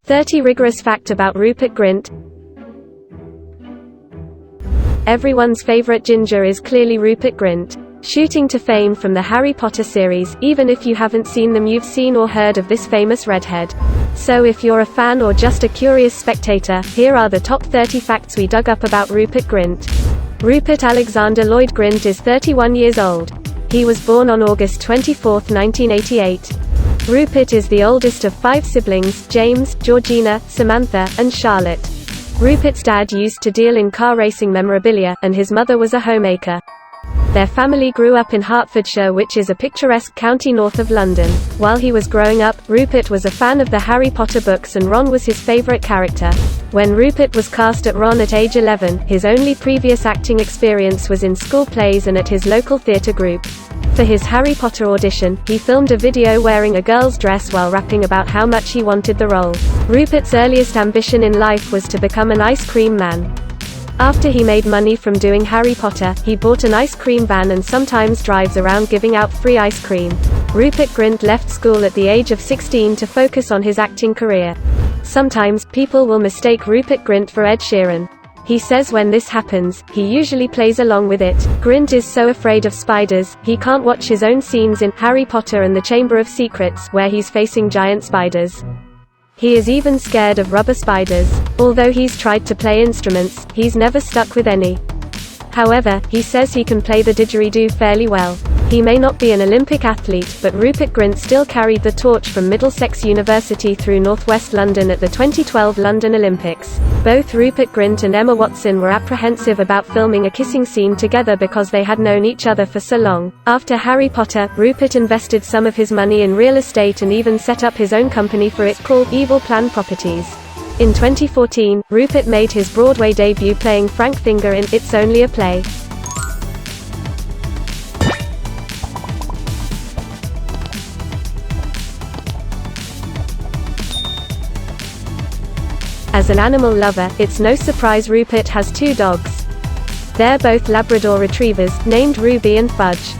30 rigorous fact about Rupert Grint. Everyone's favorite ginger is clearly Rupert Grint. Shooting to fame from the Harry Potter series, even if you haven't seen them, you've seen or heard of this famous redhead. So if you're a fan or just a curious spectator, here are the top 30 facts we dug up about Rupert Grint. Rupert Alexander Lloyd Grint is 31 years old. He was born on August 24, 1988. Rupert is the oldest of 5 siblings: James, Georgina, Samantha, and Charlotte. Rupert's dad used to deal in car racing memorabilia, and his mother was a homemaker. Their family grew up in Hertfordshire, which is a picturesque county north of London. While he was growing up, Rupert was a fan of the Harry Potter books and Ron was his favourite character. When Rupert was cast at Ron at age 11, his only previous acting experience was in school plays and at his local theatre group. For his Harry Potter audition, he filmed a video wearing a girl's dress while rapping about how much he wanted the role. Rupert's earliest ambition in life was to become an ice cream man. After he made money from doing Harry Potter, he bought an ice cream van and sometimes drives around giving out free ice cream. Rupert Grint left school at the age of 16 to focus on his acting career. Sometimes, people will mistake Rupert Grint for Ed Sheeran. He says when this happens, he usually plays along with it. Grint is so afraid of spiders, he can't watch his own scenes in Harry Potter and the Chamber of Secrets, where he's facing giant spiders. He is even scared of rubber spiders. Although he's tried to play instruments, he's never stuck with any. However, he says he can play the didgeridoo fairly well. He may not be an Olympic athlete, but Rupert Grint still carried the torch from Middlesex University through northwest London at the 2012 London Olympics. Both Rupert Grint and Emma Watson were apprehensive about filming a kissing scene together because they had known each other for so long. After Harry Potter, Rupert invested some of his money in real estate and even set up his own company for it called Evil Plan Properties. In 2014, Rupert made his Broadway debut playing Frank Finger in It's Only a Play. As an animal lover, it's no surprise Rupert has 2 dogs. They're both Labrador retrievers, named Ruby and Fudge.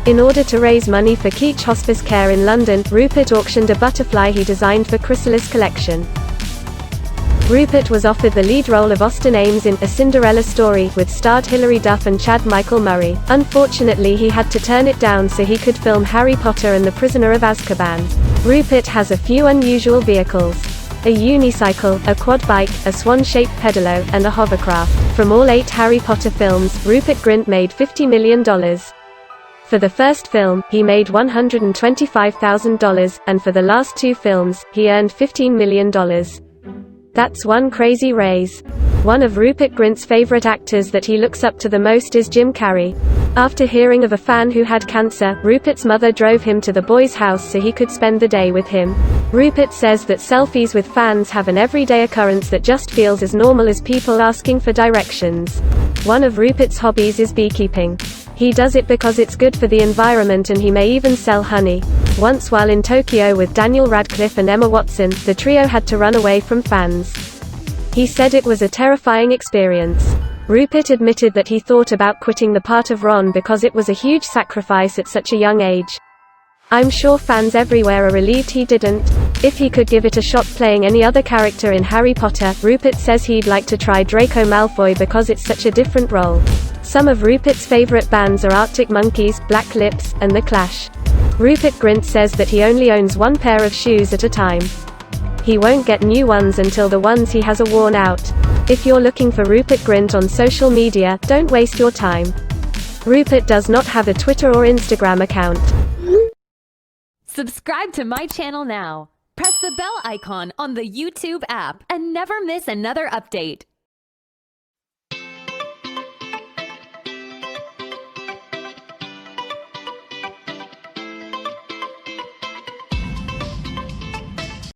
In order to raise money for Keach Hospice Care in London, Rupert auctioned a butterfly he designed for Chrysalis' collection. Rupert was offered the lead role of Austen Ames in A Cinderella Story, with starred Hilary Duff and Chad Michael Murray. Unfortunately, he had to turn it down so he could film Harry Potter and the Prisoner of Azkaban. Rupert has a few unusual vehicles: a unicycle, a quad bike, a swan-shaped pedalo, and a hovercraft. From all 8 Harry Potter films, Rupert Grint made $50 million. For the first film, he made $125,000, and for the last 2 films, he earned $15 million. That's one crazy raise. One of Rupert Grint's favorite actors that he looks up to the most is Jim Carrey. After hearing of a fan who had cancer, Rupert's mother drove him to the boy's house so he could spend the day with him. Rupert says that selfies with fans have an everyday occurrence that just feels as normal as people asking for directions. One of Rupert's hobbies is beekeeping. He does it because it's good for the environment and he may even sell honey. Once while in Tokyo with Daniel Radcliffe and Emma Watson, the trio had to run away from fans. He said it was a terrifying experience. Rupert admitted that he thought about quitting the part of Ron because it was a huge sacrifice at such a young age. I'm sure fans everywhere are relieved he didn't. If he could give it a shot playing any other character in Harry Potter, Rupert says he'd like to try Draco Malfoy because it's such a different role. Some of Rupert's favorite bands are Arctic Monkeys, Black Lips, and The Clash. Rupert Grint says that he only owns 1 pair of shoes at a time. He won't get new ones until the ones he has are worn out. If you're looking for Rupert Grint on social media, don't waste your time. Rupert does not have a Twitter or Instagram account. Subscribe to my channel now. Press the bell icon on the YouTube app and never miss another update.